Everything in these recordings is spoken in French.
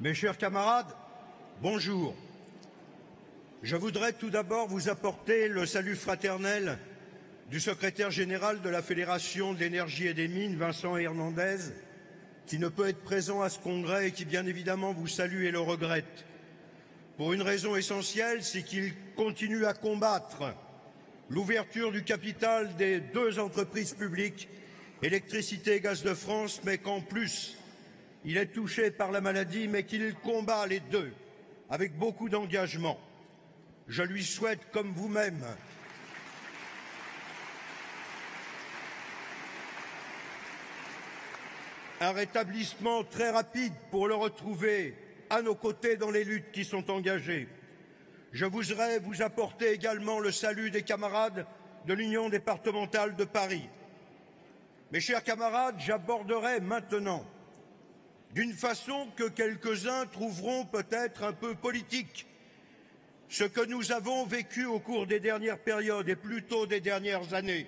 Mes chers camarades, bonjour. Je voudrais tout d'abord vous apporter le salut fraternel du secrétaire général de la Fédération de l'énergie et des mines, Vincent Hernandez, qui ne peut être présent à ce congrès et qui, bien évidemment, vous salue et le regrette. Pour une raison essentielle, c'est qu'il continue à combattre l'ouverture du capital des deux entreprises publiques, Électricité et Gaz de France, mais qu'en plus, il est touché par la maladie, mais qu'il combat les deux avec beaucoup d'engagement. Je lui souhaite, comme vous-même, un rétablissement très rapide pour le retrouver à nos côtés dans les luttes qui sont engagées. Je voudrais vous apporter également le salut des camarades de l'Union départementale de Paris. Mes chers camarades, j'aborderai maintenant, d'une façon que quelques-uns trouveront peut-être un peu politique, ce que nous avons vécu au cours des dernières périodes et plutôt des dernières années.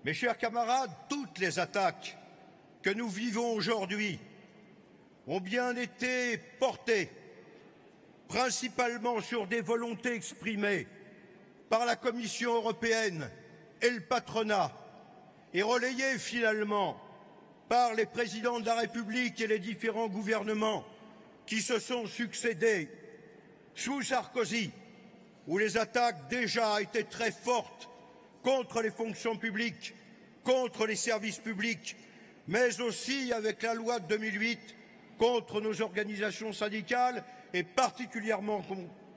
Mes chers camarades, toutes les attaques que nous vivons aujourd'hui ont bien été portées principalement sur des volontés exprimées par la Commission européenne et le patronat et relayées finalement par les présidents de la République et les différents gouvernements qui se sont succédés sous Sarkozy, où les attaques déjà étaient très fortes contre les fonctions publiques, contre les services publics, mais aussi avec la loi de 2008 contre nos organisations syndicales et particulièrement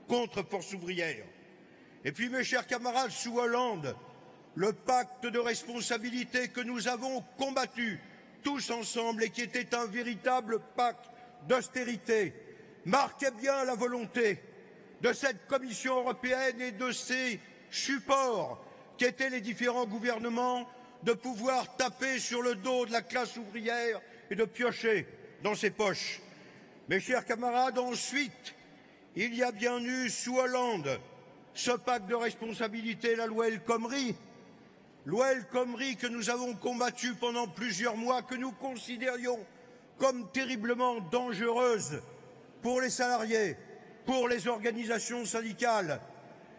contre Force ouvrière. Et puis, mes chers camarades, sous Hollande, le pacte de responsabilité que nous avons combattu tous ensemble et qui était un véritable pacte d'austérité marquait bien la volonté de cette Commission européenne et de ses supports qu'étaient les différents gouvernements de pouvoir taper sur le dos de la classe ouvrière et de piocher dans ses poches. Mes chers camarades, ensuite, il y a bien eu sous Hollande ce pacte de responsabilité, la loi El Khomri. Loi El Khomri que nous avons combattue pendant plusieurs mois, que nous considérions comme terriblement dangereuse pour les salariés, pour les organisations syndicales.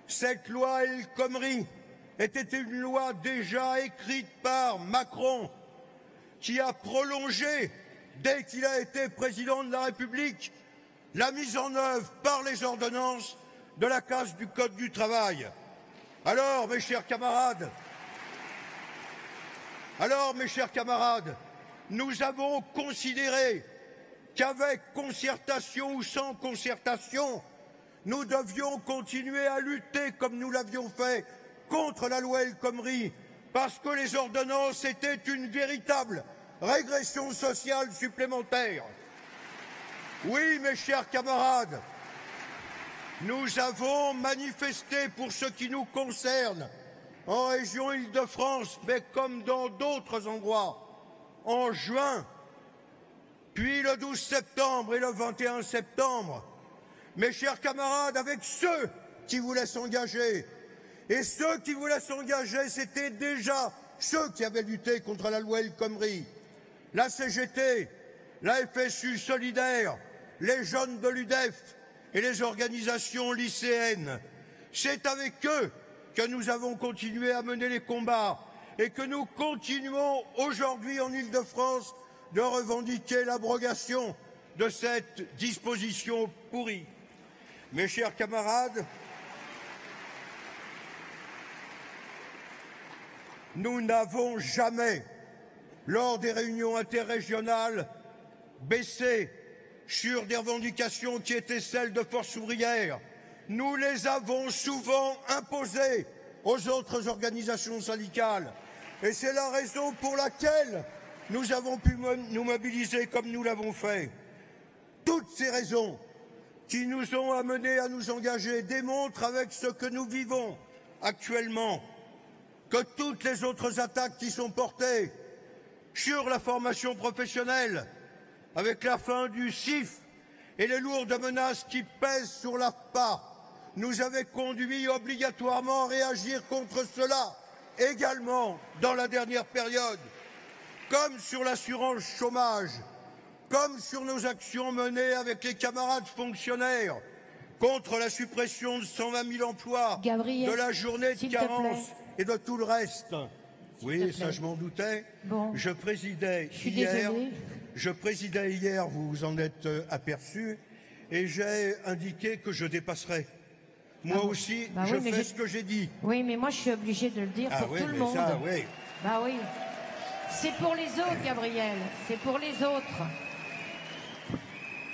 Cette loi El Khomri était une loi déjà écrite par Macron, qui a prolongé, dès qu'il a été président de la République, la mise en œuvre par les ordonnances de la casse du Code du travail. Alors, mes chers camarades, nous avons considéré qu'avec concertation ou sans concertation, nous devions continuer à lutter comme nous l'avions fait contre la loi El Khomri, parce que les ordonnances étaient une véritable régression sociale supplémentaire. Oui, mes chers camarades, nous avons manifesté pour ce qui nous concerne en région Île-de-France, mais comme dans d'autres endroits, en juin, puis le 12 septembre et le 21 septembre, mes chers camarades, avec ceux qui voulaient s'engager. Et ceux qui voulaient s'engager, c'était déjà ceux qui avaient lutté contre la loi El Khomri. La CGT, la FSU solidaire, les jeunes de l'UDEF et les organisations lycéennes. C'est avec eux que nous avons continué à mener les combats et que nous continuons aujourd'hui en Île-de-France de revendiquer l'abrogation de cette disposition pourrie. Mes chers camarades, nous n'avons jamais, lors des réunions interrégionales, baissé sur des revendications qui étaient celles de Force ouvrière. Nous les avons souvent imposées aux autres organisations syndicales. Et c'est la raison pour laquelle nous avons pu nous mobiliser comme nous l'avons fait. Toutes ces raisons qui nous ont amenés à nous engager démontrent avec ce que nous vivons actuellement que toutes les autres attaques qui sont portées sur la formation professionnelle, avec la fin du CIF et les lourdes menaces qui pèsent sur l'AFPA, nous avaient conduit obligatoirement à réagir contre cela, également dans la dernière période, comme sur l'assurance chômage, comme sur nos actions menées avec les camarades fonctionnaires contre la suppression de 120 000 emplois, Gabriel, de la journée de carence et de tout le reste. Oui, ça je m'en doutais. Bon. Je présidais hier, vous vous en êtes aperçu, et j'ai indiqué que je dépasserai. Moi aussi, je fais ce que j'ai dit. Oui, mais moi je suis obligée de le dire pour tout le monde. Ça, oui. Bah oui. C'est pour les autres, Gabriel. C'est pour les autres.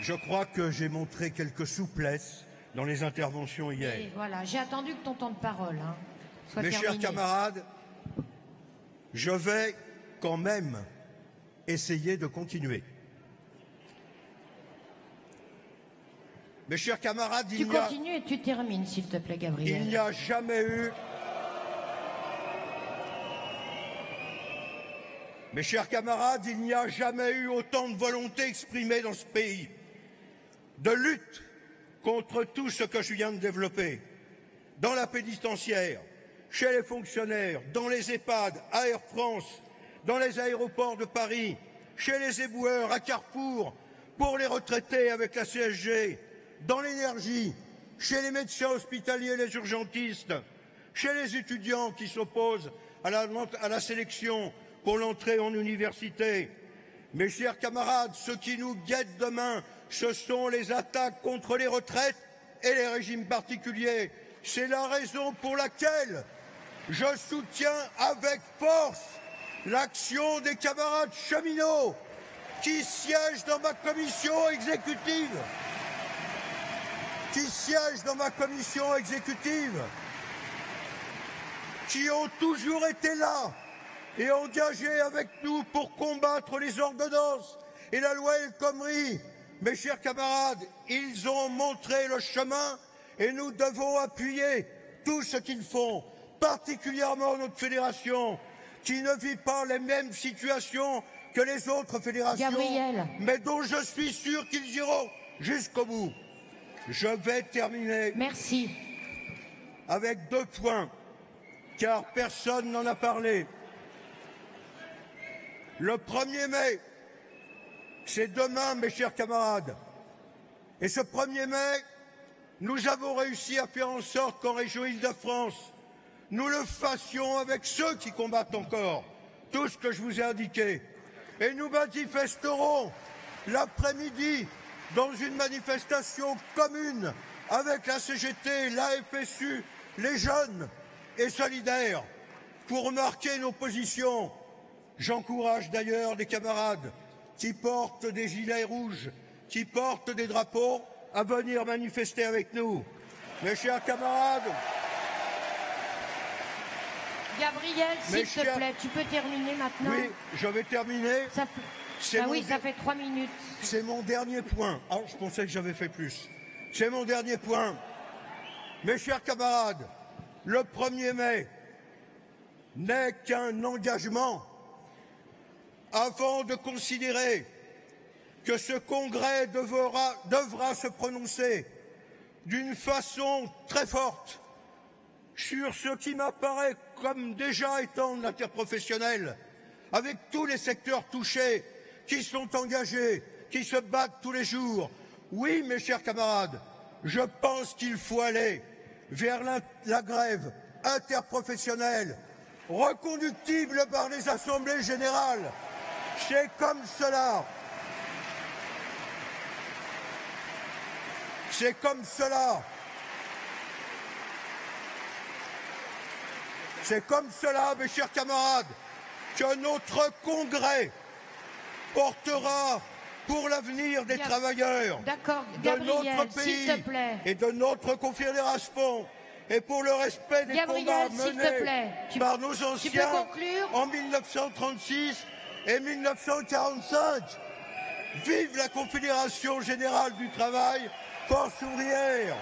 Je crois que j'ai montré quelques souplesses dans les interventions hier. Et voilà, j'ai attendu que ton temps de parole soit Mes terminé. chers camarades, je vais quand même essayer de continuer. Mes chers camarades, tu continues et tu termines, s'il te plaît, Gabriel. Il n'y a jamais eu... Mes chers camarades, il n'y a jamais eu autant de volonté exprimée dans ce pays de lutte contre tout ce que je viens de développer. Dans la pénitentiaire, chez les fonctionnaires, dans les EHPAD, à Air France, dans les aéroports de Paris, chez les éboueurs, à Carrefour, pour les retraités avec la CSG, dans l'énergie, chez les médecins hospitaliers et les urgentistes, chez les étudiants qui s'opposent à la sélection pour l'entrée en université. Mes chers camarades, ce qui nous guette demain, ce sont les attaques contre les retraites et les régimes particuliers. C'est la raison pour laquelle je soutiens avec force l'action des camarades cheminots qui siègent dans ma commission exécutive. Qui ont toujours été là et engagés avec nous pour combattre les ordonnances et la loi El Khomri. Mes chers camarades, ils ont montré le chemin et nous devons appuyer tout ce qu'ils font, particulièrement notre fédération, qui ne vit pas les mêmes situations que les autres fédérations, Gabriel, mais dont je suis sûr qu'ils iront jusqu'au bout. Je vais terminer avec 2 points, car personne n'en a parlé. Le 1er mai, c'est demain, mes chers camarades. Et ce 1er mai, nous avons réussi à faire en sorte qu'en région Île-de-France, nous le fassions avec ceux qui combattent encore, tout ce que je vous ai indiqué. Et nous manifesterons l'après-midi dans une manifestation commune avec la CGT, la FSU, les jeunes et solidaires pour marquer nos positions. J'encourage d'ailleurs des camarades qui portent des gilets rouges, qui portent des drapeaux, à venir manifester avec nous. Mes chers camarades... Gabriel, s'il te plaît, tu peux terminer maintenant? Oui, je vais terminer. Ça fait 3 minutes. C'est mon dernier point. Ah, je pensais que j'avais fait plus. C'est mon dernier point. Mes chers camarades, le 1er mai n'est qu'un engagement avant de considérer que ce congrès devra se prononcer d'une façon très forte sur ce qui m'apparaît comme déjà étant de l'interprofessionnel, avec tous les secteurs touchés, qui sont engagés, qui se battent tous les jours. Oui, mes chers camarades, je pense qu'il faut aller vers la grève interprofessionnelle, reconductible par les assemblées générales. C'est comme cela. C'est comme cela. C'est comme cela, mes chers camarades, que notre congrès portera pour l'avenir des travailleurs de notre pays et de notre confédération et pour le respect des combats menés par nos anciens en 1936 et 1945. Vive la Confédération Générale du Travail, force ouvrière!